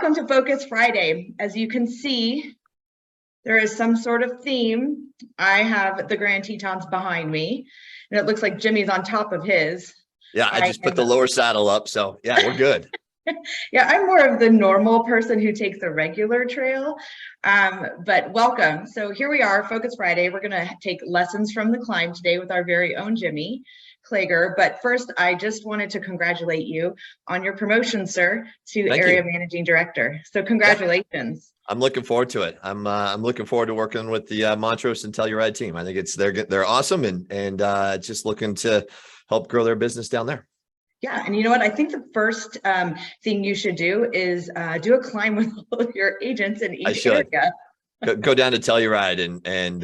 Welcome to Focus Friday. As you can see, there is some sort of theme. I have the Grand Tetons behind me, and it looks like Jimmy's on top of his. Yeah, I just put the lower saddle up, so yeah, we're good. Yeah, I'm more of the normal person who takes a regular trail, but welcome. So here we are, Focus Friday. We're going to take lessons from the climb today with our very own Jimmy Kleager. But first, I just wanted to congratulate you on your promotion, sir, to Area Managing Director. So congratulations. Yeah. I'm looking forward to it. I'm looking forward to working with the Montrose and Telluride team. I think they're awesome and just looking to help grow their business down there. Yeah, and you know what? I think the first thing you should do is do a climb with all of your agents in each area. Go down to Telluride and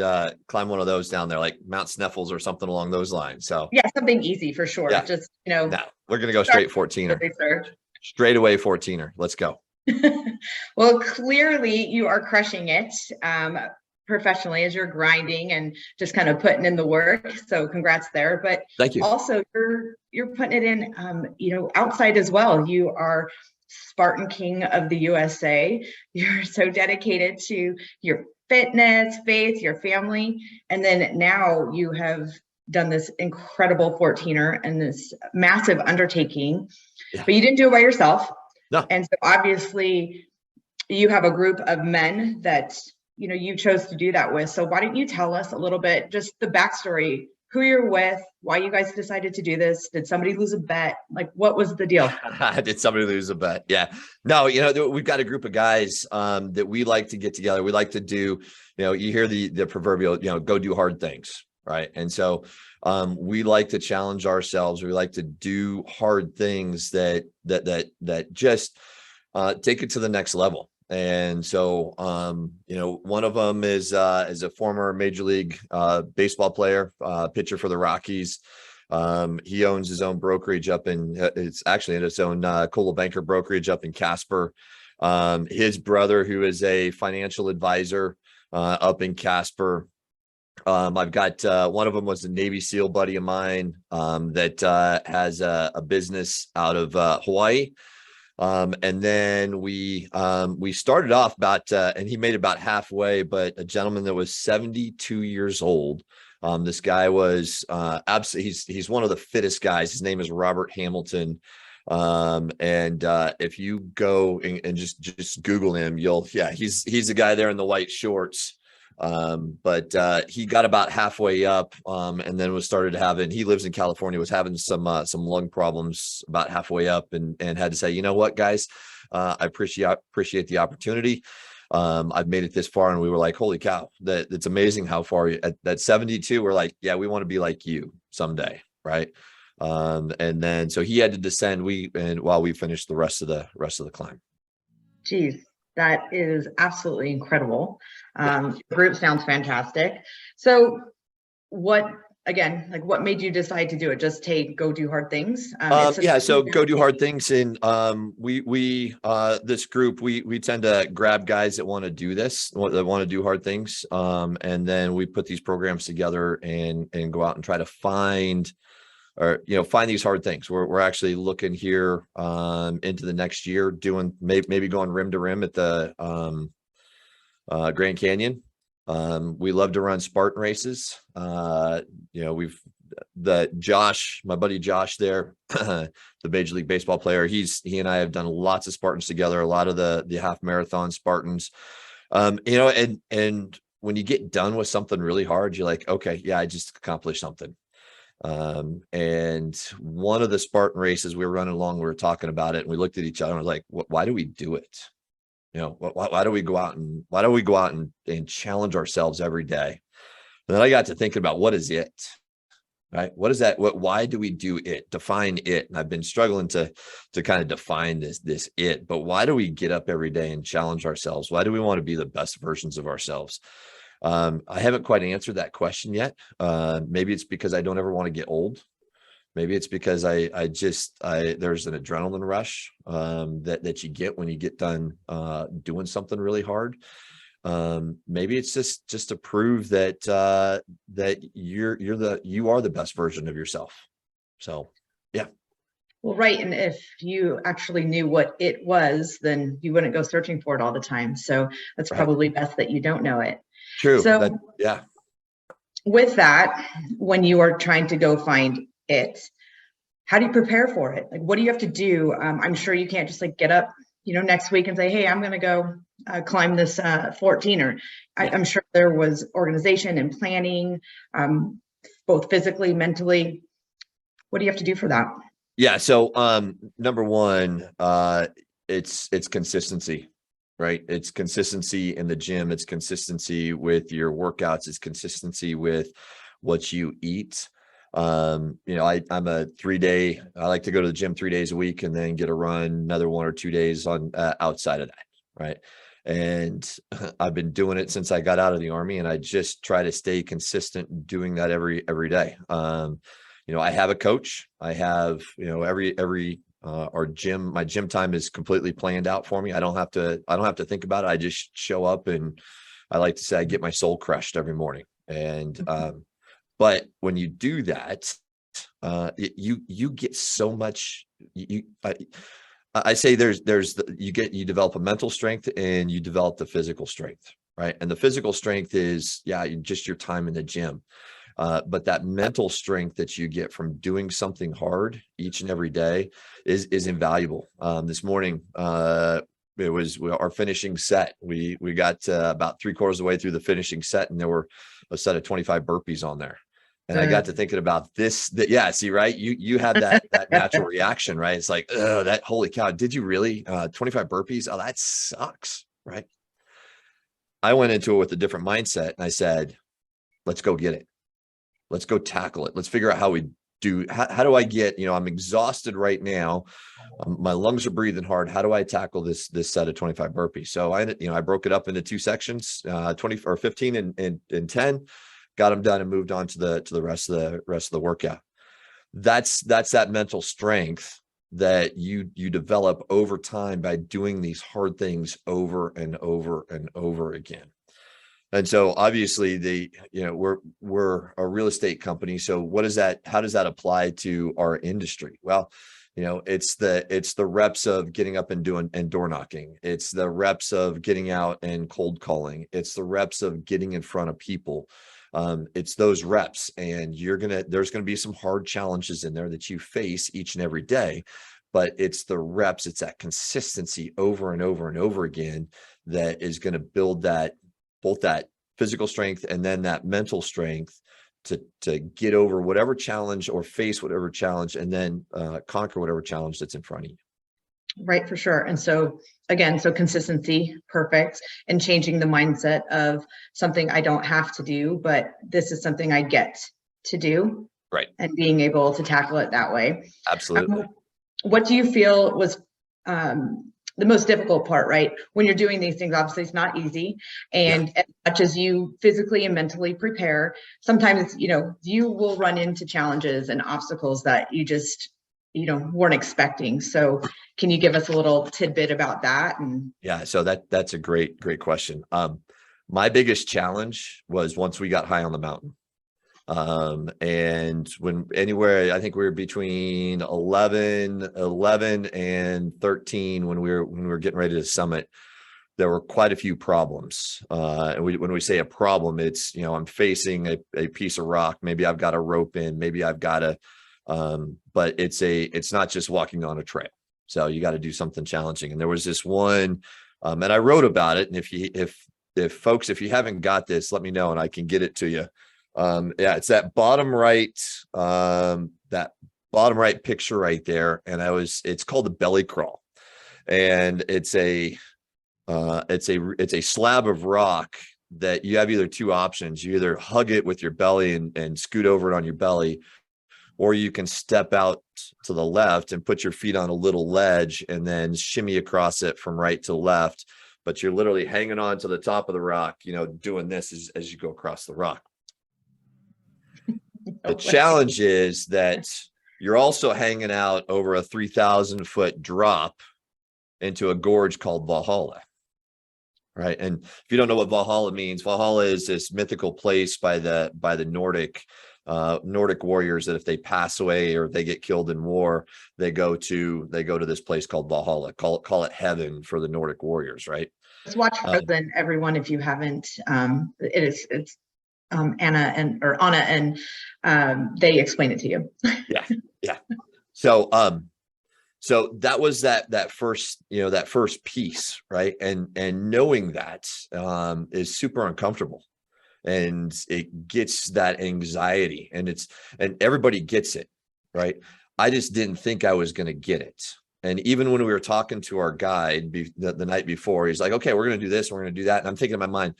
climb one of those down there, like Mount Sneffels or something along those lines. So yeah, something easy for sure. Yeah. Just no, we're gonna go straight 14er. Straight away 14er. Let's go. Well, clearly you are crushing it professionally as you're grinding and just kind of putting in the work. So congrats there. But thank you. Also you're putting it in outside as well. You are Spartan King of the USA. You're so dedicated to your fitness, faith, your family. And then now you have done this incredible 14er and this massive undertaking, but you didn't do it by yourself. No. And so obviously you have a group of men that, you chose to do that with. So why don't you tell us a little bit, just the backstory, who you're with, why you guys decided to do this? Did somebody lose a bet? Like, what was the deal? Did somebody lose a bet? Yeah. No, we've got a group of guys that we like to get together. We like to do, you hear the proverbial, go do hard things. Right. And so we like to challenge ourselves. We like to do hard things that just take it to the next level. And so, one of them is a former Major League baseball player, pitcher for the Rockies. He owns his own brokerage it's actually in its own Coldwell Banker brokerage up in Casper. His brother, who is a financial advisor up in Casper. I've got one of them was a Navy SEAL buddy of mine that has a business out of Hawaii. And then we started off and he made about halfway, but a gentleman that was 72 years old. This guy was absolutely, he's one of the fittest guys. His name is Robert Hamilton. And if you go and just Google him, he's the guy there in the white shorts. But he got about halfway up, and then he lives in California, was having some lung problems about halfway up and had to say, you know what, guys, I appreciate the opportunity. I've made it this far. And we were like, holy cow, it's amazing how far at that 72, we're like, yeah, we want to be like you someday. Right. And then, so he had to descend while we finished the rest of the climb. Geez. That is absolutely incredible. Your group sounds fantastic. So what made you decide to do it? Just go do hard things? So go do hard things. And this group, we tend to grab guys that want to do this, that want to do hard things. And then we put these programs together and go out and try to find these hard things. We're actually looking here into the next year, doing maybe going rim to rim at the Grand Canyon. We love to run Spartan races. My buddy Josh there, the Major League Baseball player, he and I have done lots of Spartans together, a lot of the half marathon Spartans. And when you get done with something really hard, you're like, okay, yeah, I just accomplished something. And one of the Spartan races we were running along, we were talking about it and we looked at each other and was like, why do we do it? Why do we go out and challenge ourselves every day? And then I got to thinking about what is it, right? What is that? Why do we do it? Define it. And I've been struggling to kind of define this it, but why do we get up every day and challenge ourselves? Why do we want to be the best versions of ourselves? I haven't quite answered that question yet. Maybe it's because I don't ever want to get old. Maybe it's because there's an adrenaline rush that you get when you get done doing something really hard. Maybe it's just to prove that you are the best version of yourself. So, yeah. Well, right. And if you actually knew what it was, then you wouldn't go searching for it all the time. So that's Right. probably best that you don't know it. True. So Yeah. with that, when you are trying to go find it, how do you prepare for it? Like, what do you have to do? I'm sure you can't just like get up, next week and say, hey, I'm going to go climb this 14, or I'm sure there was organization and planning, both physically, mentally. What do you have to do for that? Yeah. So, number one, it's consistency, right? It's consistency in the gym. It's consistency with your workouts. It's consistency with what you eat. I'm a 3-day, I like to go to the gym 3 days a week and then get a run another 1 or 2 days on outside of that. Right. And I've been doing it since I got out of the Army, and I just try to stay consistent doing that every day. I have a coach. I have, my gym time is completely planned out for me. I don't have to think about it. I just show up, and I like to say I get my soul crushed every morning. And, but when you do that, you get so much, I say you develop a mental strength and you develop the physical strength, right? And the physical strength is, just your time in the gym. But that mental strength that you get from doing something hard each and every day is invaluable. This morning, it was our finishing set. We got about 3/4 of the way through the finishing set, and there were a set of 25 burpees on there. And I got to thinking about this. See, right? You had that natural reaction, right? It's like, oh, that, holy cow! Did you really 25 burpees? Oh, that sucks, right? I went into it with a different mindset, and I said, let's go get it. Let's go tackle it. Let's figure out how we do. How do I get, I'm exhausted right now. My lungs are breathing hard. How do I tackle this set of 25 burpees? So I broke it up into 2 sections, 20 or 15 and 10, got them done and moved on to the rest of the workout. That's that mental strength that you develop over time by doing these hard things over and over and over again. And so obviously we're a real estate company. So how does that apply to our industry? Well, it's the reps of getting up and doing and door knocking. It's the reps of getting out and cold calling. It's the reps of getting in front of people. It's those reps, and there's going to be some hard challenges in there that you face each and every day, but it's the reps. It's that consistency over and over and over again that is going to build both that physical strength and then that mental strength to get over whatever challenge or face whatever challenge, and then conquer whatever challenge that's in front of you. Right, for sure. And so again, consistency, perfect. And changing the mindset of something I don't have to do, but this is something I get to do. Right. And being able to tackle it that way. Absolutely. What do you feel was the most difficult part, right? When you're doing these things, obviously it's not easy. And as much as you physically and mentally prepare, sometimes, you will run into challenges and obstacles that you just, weren't expecting. So can you give us a little tidbit about that? So that's a great question. My biggest challenge was once we got high on the mountain. And I think we were between 11 and 13 when we were getting ready to summit. There were quite a few problems. And when we say a problem, it's, I'm facing a piece of rock. Maybe I've got a rope in, maybe I've got but it's not just walking on a trail. So you got to do something challenging. And there was this one, and I wrote about it. And if folks, if you haven't got this, let me know and I can get it to you. It's that bottom right picture right there. And it's called the belly crawl, and it's a slab of rock that you have either 2 options. You either hug it with your belly and scoot over it on your belly, or you can step out to the left and put your feet on a little ledge and then shimmy across it from right to left. But you're literally hanging on to the top of the rock, doing this as you go across the rock. The challenge is that you're also hanging out over a 3,000-foot drop into a gorge called Valhalla. Right. And if you don't know what Valhalla means, Valhalla is this mythical place by the Nordic Nordic warriors that if they pass away or they get killed in war, they go to this place called Valhalla. Call it heaven for the Nordic warriors, right? Let's watch Frozen, everyone, if you haven't. It's Anna and they explain it to you. Yeah. So that was that first piece, right? And knowing that is super uncomfortable, and it gets that anxiety, and everybody gets it, right? I just didn't think I was going to get it. And even when we were talking to our guide the night before, he's like, okay, we're going to do this, we're going to do that. And I'm thinking in my mind,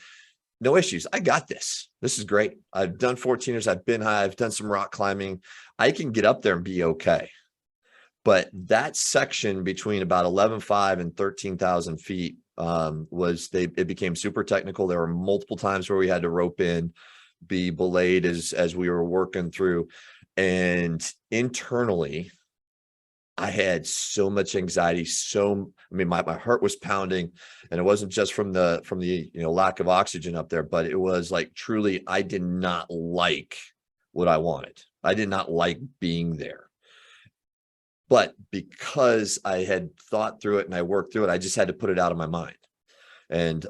no issues. I got this. This is great. I've done 14ers. I've been high. I've done some rock climbing. I can get up there and be okay. But that section between about 11,500 and 13,000 feet it became super technical. There were multiple times where we had to rope in, be belayed as we were working through. And internally, I had so much anxiety. My heart was pounding, and it wasn't just from the lack of oxygen up there, but it was like truly, I did not like what I wanted. I did not like being there. But because I had thought through it and I worked through it, I just had to put it out of my mind. And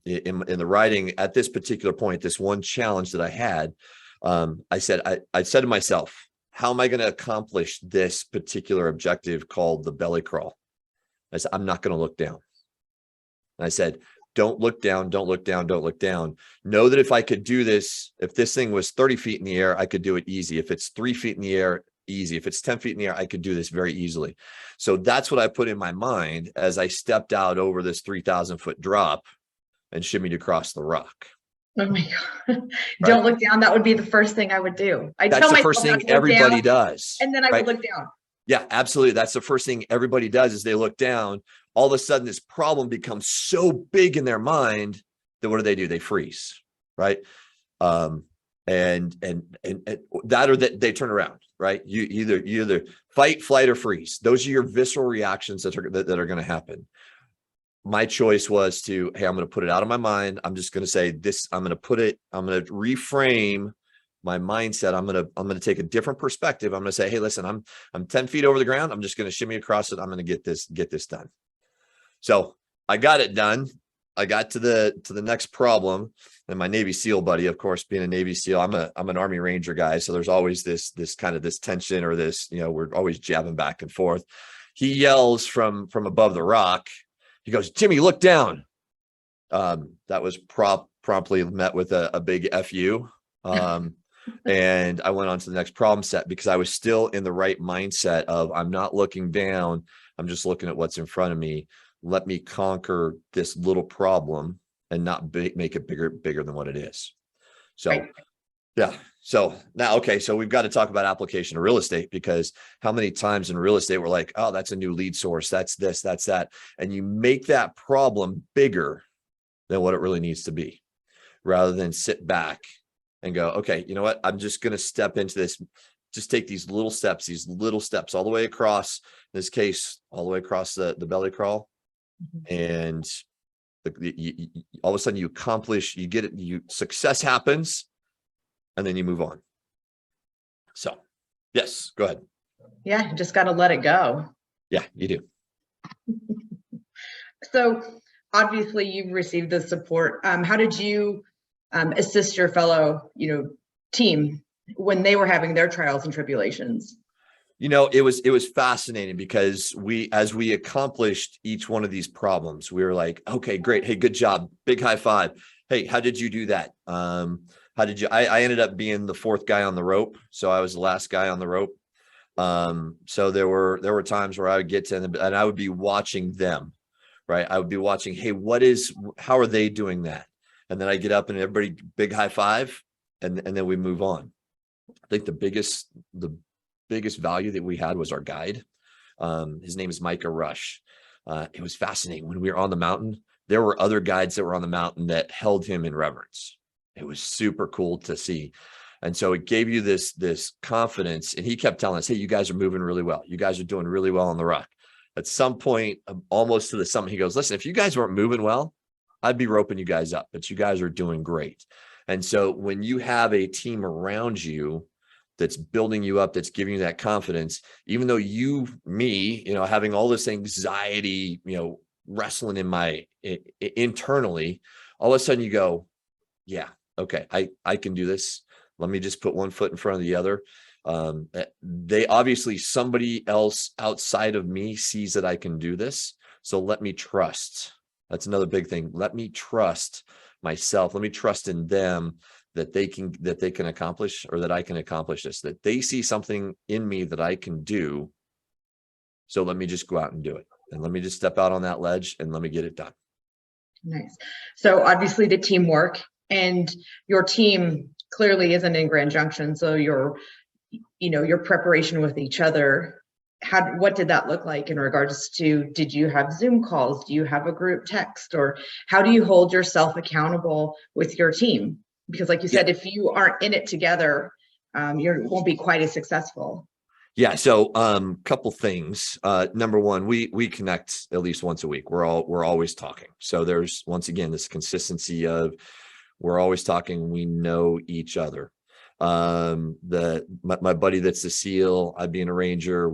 in the writing at this particular point, this one challenge that I had, I said to myself, how am I going to accomplish this particular objective called the belly crawl? I said, I'm not going to look down. And I said, don't look down, don't look down, don't look down. Know that if I could do this, if this thing was 30 feet in the air, I could do it easy. If it's 3 feet in the air, easy. If it's 10 feet in the air, I could do this very easily. So that's what I put in my mind as I stepped out over this 3,000 foot drop and shimmied across the rock. Oh my God. Don't look down. That would be the first thing I would do. That's the first thing everybody does. And then I would look down. Yeah, absolutely. That's the first thing everybody does is they look down. All of a sudden, this problem becomes so big in their mind that what do? They freeze, right? And that, or that they turn around, right? You either fight, flight, or freeze. Those are your visceral reactions that are going to happen. My choice was hey, I'm going to put it out of my mind. I'm just going to say this. I'm going to reframe my mindset. I'm going to take a different perspective. I'm going to say, hey, listen, I'm 10 feet over the ground. I'm just going to shimmy across it. I'm going to get this done. So I got it done. I got to the next problem, and my Navy SEAL buddy, of course, being a Navy SEAL, I'm an Army Ranger guy. So there's always this kind of this tension, or this, we're always jabbing back and forth. He yells from above the rock. He goes, Jimmy, look down. That was promptly met with a big FU. And I went on to the next problem set because I was still in the right mindset of I'm not looking down. I'm just looking at what's in front of me. Let me conquer this little problem and not make it bigger than what it is. So, right. Yeah. So now, okay. So we've got to talk about application of real estate, because how many times in real estate we're like, oh, that's a new lead source. That's this, that's that. And you make that problem bigger than what it really needs to be, rather than sit back and go, okay, you know what? I'm just going to step into this. Just take these little steps all the way across, in this case, all the way across the belly crawl. And all of a sudden you accomplish, you get it, success happens, and then you move on. So yes, go ahead. Yeah, you just got to let it go. Yeah, you do. So obviously you've received the support. How did you assist your fellow, team when they were having their trials and tribulations? It was fascinating, because as we accomplished each one of these problems, we were like, okay, great. Hey, good job. Big high five. Hey, how did you do that? How did you, I ended up being the fourth guy on the rope. So I was the last guy on the rope. So there were times where I would get to them and I would be watching them, right? I would be watching, hey, how are they doing that? And then I get up and everybody big high five, and then we move on. I think the biggest value that we had was our guide. His name is Micah Rush. It was fascinating. When we were on the mountain, there were other guides that were on the mountain that held him in reverence. It was super cool to see. And so it gave you this confidence. And he kept telling us, hey, you guys are moving really well. You guys are doing really well on the rock. At some point, almost to the summit, he goes, listen, if you guys weren't moving well, I'd be roping you guys up, but you guys are doing great. And so when you have a team around you that's building you up, that's giving you that confidence, even though me, having all this anxiety, wrestling in my internally, all of a sudden you go, yeah, okay, I can do this. Let me just put one foot in front of the other. They obviously, somebody else outside of me sees that I can do this. So let me trust. That's another big thing. Let me trust myself. Let me trust in them that they can accomplish, or that I can accomplish this, that they see something in me that I can do. So let me just go out and do it. And let me just step out on that ledge and let me get it done. Nice. So obviously the teamwork, and your team clearly isn't in Grand Junction. So your preparation with each other, what did that look like in regards to, did you have Zoom calls? Do you have a group text, or how do you hold yourself accountable with your team? Because like you said, if you aren't in it together, you won't be quite as successful. Yeah. So, couple things. Number one, we connect at least once a week. We're always talking. So there's, once again, this consistency of, we're always talking. We know each other. My buddy that's the SEAL, I being a Ranger,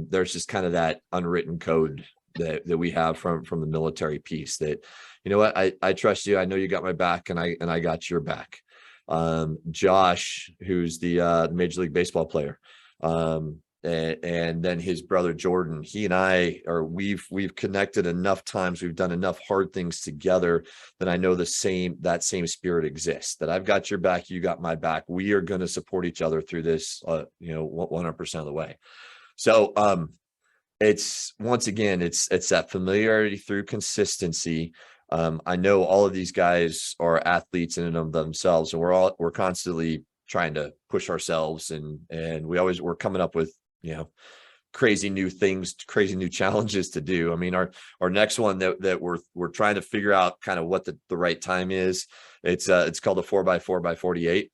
there's just kind of that unwritten code that we have from the military piece, that, you know what, I trust you. I know you got my back, and I got your back. Josh, who's the Major League Baseball player, and then his brother Jordan, he and I we've connected enough times, we've done enough hard things together, that I know that same spirit exists, that I've got your back, you got my back. We are going to support each other through this 100% of the way. So it's, once again, it's that familiarity through consistency. I know all of these guys are athletes in and of themselves, and we're constantly trying to push ourselves, and we're coming up with crazy new things, crazy new challenges to do. I mean, our next one that we're trying to figure out kind of what the right time is. It's called a 4x4x48,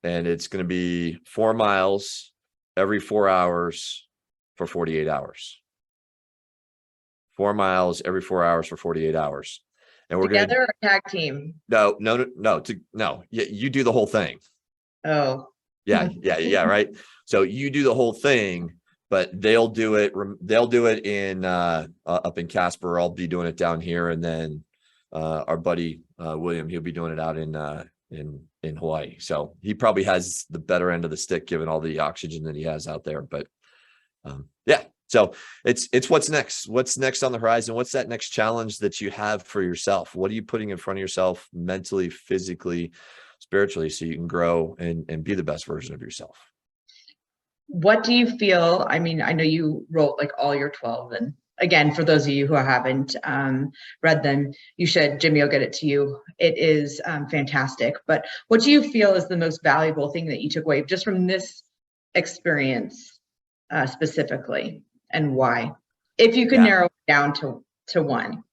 and it's going to be 4 miles every 4 hours for 48 hours. 4 miles every 4 hours for 48 hours. And we're together or tag team? No. You do the whole thing. Oh, yeah. Right. So you do the whole thing, but they'll do it in up in Casper. I'll be doing it down here. And then our buddy William, he'll be doing it out in Hawaii. So he probably has the better end of the stick, given all the oxygen that he has out there. But yeah. So it's what's next on the horizon. What's that next challenge that you have for yourself? What are you putting in front of yourself mentally, physically, spiritually, so you can grow and be the best version of yourself? What do you feel? I mean, I know you wrote like all your 12, and again, for those of you who haven't read them, you should. Jimmy will get it to you. It is fantastic. But what do you feel is the most valuable thing that you took away just from this experience specifically, and why? If you could narrow it down to one.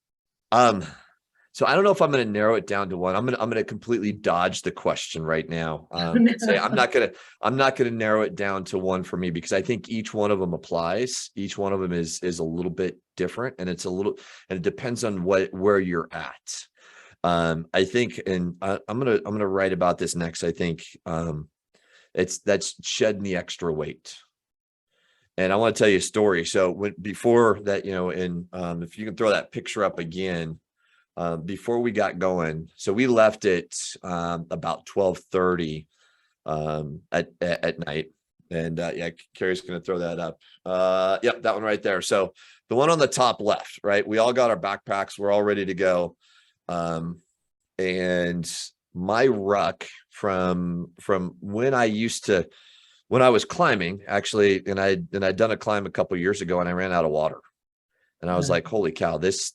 So I don't know if I'm going to narrow it down to one. I'm going to completely dodge the question right now. Say I'm not going to narrow it down to one for me, because I think each one of them applies. Each one of them is a little bit different, and it depends on where you're at. I think, and I'm going to write about this next. I think that's shedding the extra weight. And I want to tell you a story. So before that, and if you can throw that picture up again, before we got going, so we left it about 12:30 at night, and Carrie's going to throw that up. Yep, that one right there. So the one on the top left, right? We all got our backpacks. We're all ready to go. And my ruck from when I was climbing, actually, and I'd done a climb a couple of years ago, and I ran out of water. And I was like, holy cow, this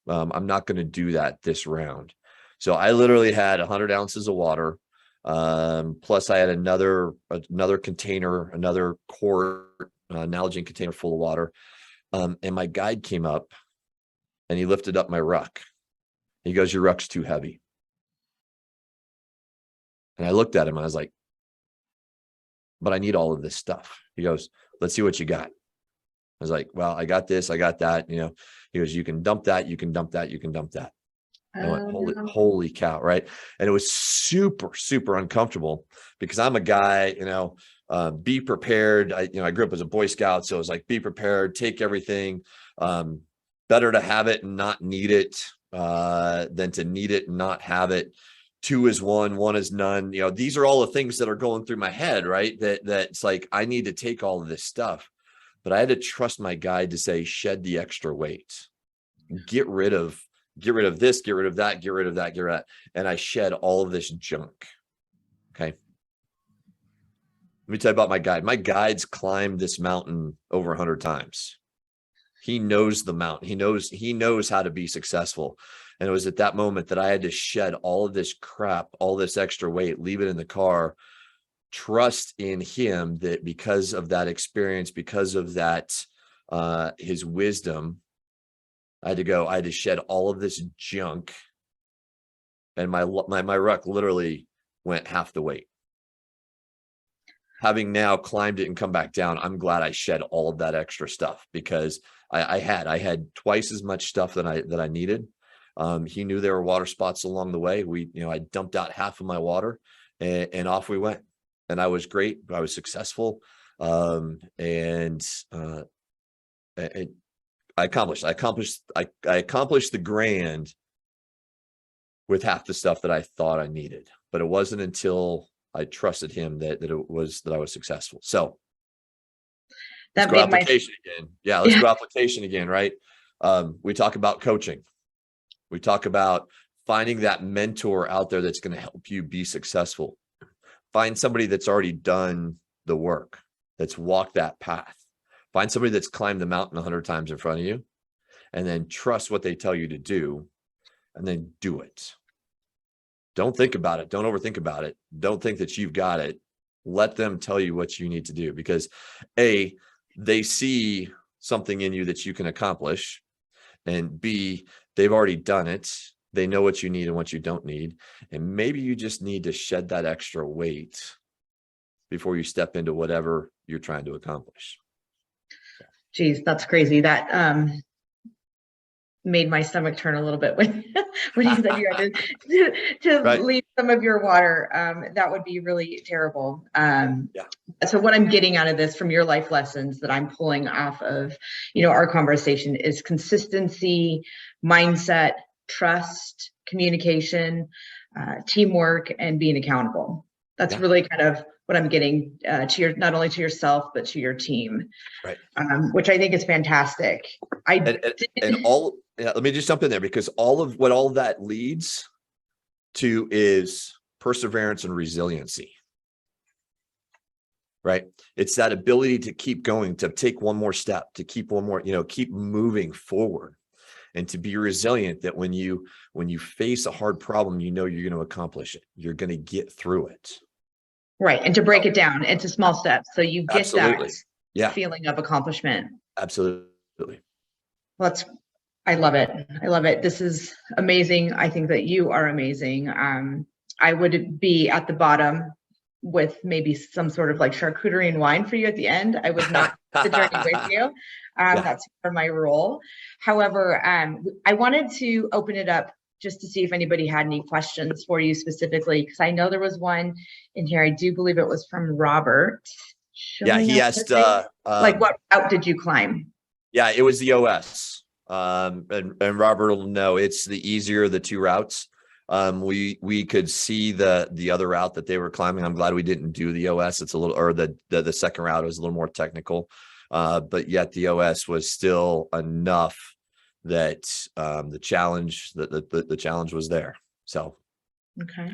I'm not going to do that this round. So I literally had 100 ounces of water. Plus I had another container, another quart, Nalgene container full of water. And my guide came up and he lifted up my ruck. He goes, your ruck's too heavy. And I looked at him and I was like, but I need all of this stuff. He goes, let's see what you got. I was like, well, I got this, I got that. He goes, you can dump that, you can dump that, you can dump that. I went, Oh, holy, no. holy cow. Right. And it was super, super uncomfortable because I'm a guy, be prepared. I grew up as a Boy Scout. So it was like, be prepared, take everything. Better to have it and not need it, than to need it and not have it. Two is one, one is none. These are all the things that are going through my head, right? That's like, I need to take all of this stuff, but I had to trust my guide to say, shed the extra weight, get rid of this, get rid of that, get rid of that, get rid of that. And I shed all of this junk. Okay. Let me tell you about my guide. My guide's climbed this mountain over 100 times. He knows the mountain. He knows how to be successful. And it was at that moment that I had to shed all of this crap, all this extra weight, leave it in the car, trust in him that because of that experience, because of that, his wisdom, I had to shed all of this junk. And my ruck literally went half the weight. Having now climbed it and come back down, I'm glad I shed all of that extra stuff because I had twice as much stuff that I needed. He knew there were water spots along the way. I dumped out half of my water and off we went. And I was great. I was successful. And I accomplished the grand with half the stuff that I thought I needed, but it wasn't until I trusted him that I was successful. So let's go application again. Yeah. Let's go application again. Right. We talk about coaching. We talk about finding that mentor out there that's going to help you be successful. Find somebody that's already done the work, that's walked that path. Find somebody that's climbed the mountain 100 times in front of you, and then trust what they tell you to do, and then do it. Don't think about it. Don't overthink about it. Don't think that you've got it. Let them tell you what you need to do, because A, they see something in you that you can accomplish, and B, they've already done it. They know what you need and what you don't need. And maybe you just need to shed that extra weight before you step into whatever you're trying to accomplish. Geez, that's crazy. That made my stomach turn a little bit when you said you had to Right. leave some of your water. That would be really terrible. Yeah. So what I'm getting out of this from your life lessons that I'm pulling off of, our conversation is consistency, mindset, trust, communication, teamwork, and being accountable. That's really kind of what I'm getting to not only to yourself, but to your team, right? Which I think is fantastic. Let me just jump in there, because all of that leads to is perseverance and resiliency, right? It's that ability to keep going, to take one more step, to keep one more, keep moving forward, and to be resilient, that when you face a hard problem, you're going to accomplish it. You're going to get through it. Right. And to break it down into small steps, so you get that feeling of accomplishment. Absolutely. Well, I love it. I love it. This is amazing. I think that you are amazing. I would be at the bottom with maybe some sort of like charcuterie and wine for you at the end. I would not the journey with you. That's for my role. However, I wanted to open it up just to see if anybody had any questions for you specifically, because I know there was one in here. I do believe it was from Robert. He asked, like, what route did you climb? Yeah, it was the OS. And Robert will know it's the easier of the two routes. We could see the other route that they were climbing. I'm glad we didn't do the OS. It's a little, or the second route is a little more technical. But yet the OS was still enough that the challenge was there. So okay.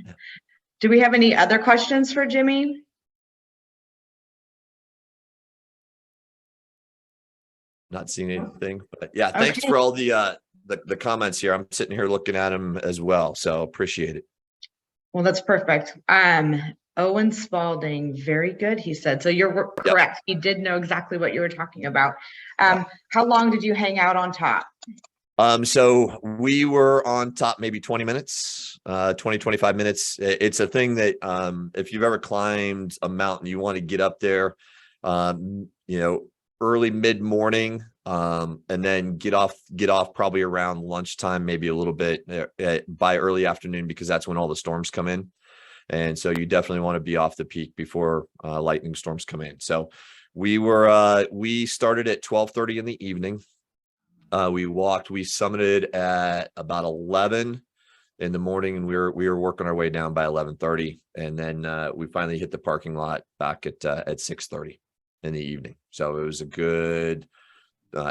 Do we have any other questions for Jimmy? Not seeing anything, but thanks for all the comments here. I'm sitting here looking at them as well, so appreciate it. Well, that's perfect. Owen Spalding, very good, he said. So you're correct. He did know exactly what you were talking about. How long did you hang out on top? So we were on top maybe 20 minutes, 20, 25 minutes. It's a thing that if you've ever climbed a mountain, you want to get up there, early mid-morning, and then get off probably around lunchtime, maybe a little bit by early afternoon, because that's when all the storms come in. And so you definitely want to be off the peak before lightning storms come in. So we started at 12:30 in the evening. We summited at about 11 in the morning, and we were working our way down by 11:30. And then we finally hit the parking lot back at 6:30 in the evening. So it was a good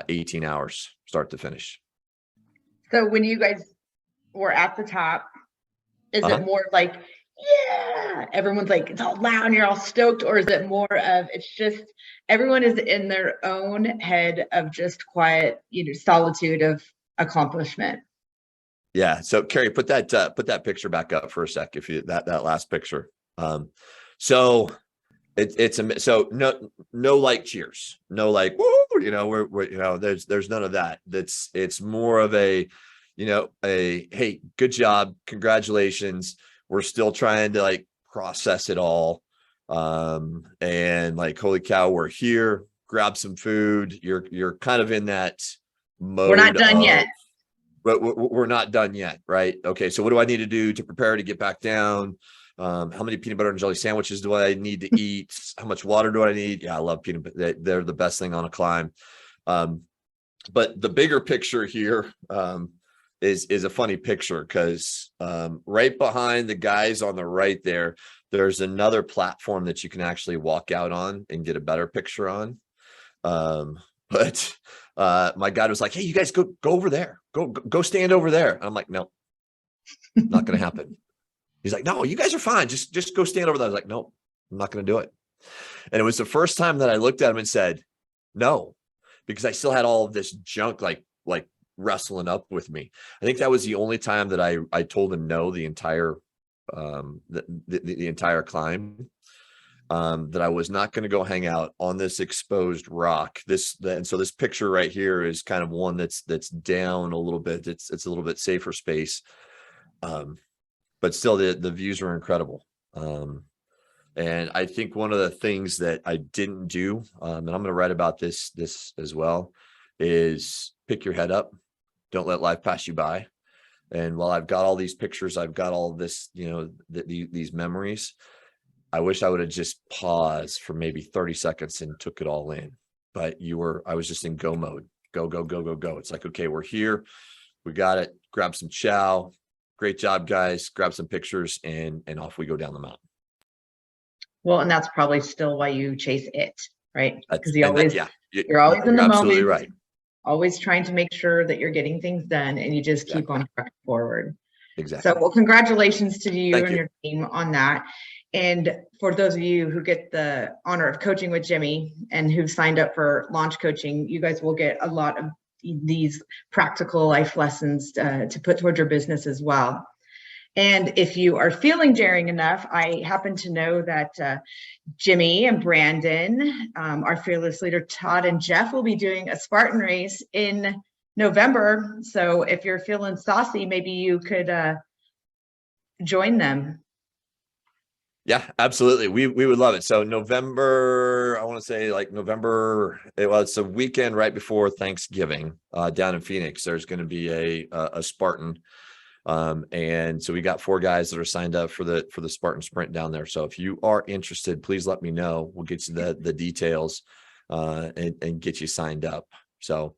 18 hours start to finish. So when you guys were at the top, is it more like, yeah, everyone's like, it's all loud and you're all stoked, or is it more of, it's just everyone is in their own head of just quiet, solitude of accomplishment? Yeah. So Carrie, put that picture back up for a sec. If you, that last picture. So so no like cheers, no like, woo, we're there's none of that. It's more of a, hey, good job, congratulations. We're still trying to like process it all. And like, holy cow, we're here, grab some food. You're kind of in that mode. We're not done yet. But we're not done yet. Right. Okay. So what do I need to do to prepare to get back down? How many peanut butter and jelly sandwiches do I need to eat? How much water do I need? Yeah, I love peanut butter. They're the best thing on a climb. But the bigger picture here is a funny picture, because right behind the guys on the right there's another platform that you can actually walk out on and get a better picture on. But my guide was like, hey, you guys go over there, go stand over there. And I'm like, no, not going to happen. He's like, no, you guys are fine. Just go stand over there. I was like, no, I'm not going to do it. And it was the first time that I looked at him and said, no, because I still had all of this junk, like wrestling up with me. I think that was the only time that I told him no, the entire, the entire climb, that I was not going to go hang out on this exposed rock. And so this picture right here is kind of one that's down a little bit. It's a little bit safer space. But still the views were incredible. And I think one of the things that I didn't do, and I'm going to write about this as well, is pick your head up. Don't let life pass you by. And while I've got all these pictures, I've got all this, these memories, I wish I would have just paused for maybe 30 seconds and took it all in. But I was just in go mode. Go, go, go, go, go. It's like, okay, we're here. We got it. Grab some chow. Great job, guys. Grab some pictures and off we go down the mountain. Well, and that's probably still why you chase it, right? Because you're always in the absolutely moment, right. Always trying to make sure that you're getting things done, and you just keep on tracking forward. Exactly. So, well, congratulations to you and your team on that. And for those of you who get the honor of coaching with Jimmy and who've signed up for launch coaching, you guys will get a lot of these practical life lessons to put towards your business as well. And if you are feeling daring enough, I happen to know that Jimmy and Brandon, our fearless leader, Todd and Jeff will be doing a Spartan race in November. So if you're feeling saucy, maybe you could join them. Yeah, absolutely. We would love it. So November, I want to say like November, it's a weekend right before Thanksgiving down in Phoenix. There's going to be a Spartan. And so we got 4 guys that are signed up for the Spartan sprint down there. So if you are interested, please let me know. We'll get you the details and get you signed up. So,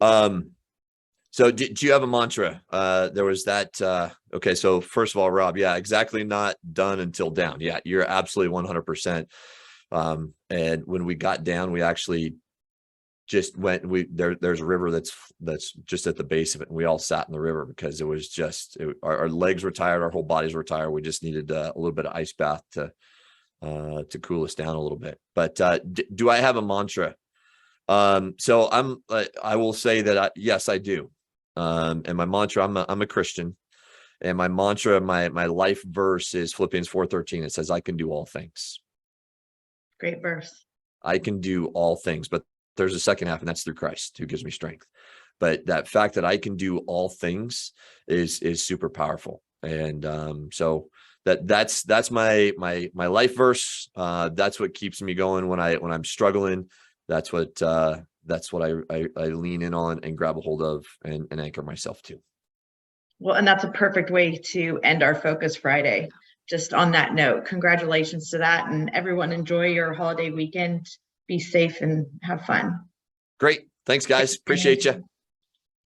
so do you have a mantra? There was that. Okay. So first of all, Rob, yeah, exactly. Not done until down. Yeah, you're absolutely 100%. And when we got down, we actually just went, there's a river that's just at the base of it. And we all sat in the river because it was just, our legs were tired. Our whole bodies were tired. We just needed a little bit of ice bath to cool us down a little bit. But do I have a mantra? So I will say that yes, I do. And my mantra, I'm a Christian, and my mantra, my life verse is Philippians 4:13. It says, I can do all things. Great verse. I can do all things, but there's a second half, and that's through Christ who gives me strength. But that fact that I can do all things is super powerful. And so that's my life verse. That's what keeps me going when I'm struggling. That's what that's what I lean in on and grab a hold of and anchor myself to. Well, and that's a perfect way to end our Focus Friday. Just on that note, congratulations to that, and everyone enjoy your holiday weekend. Be safe and have fun. Great. Thanks, guys. Appreciate you.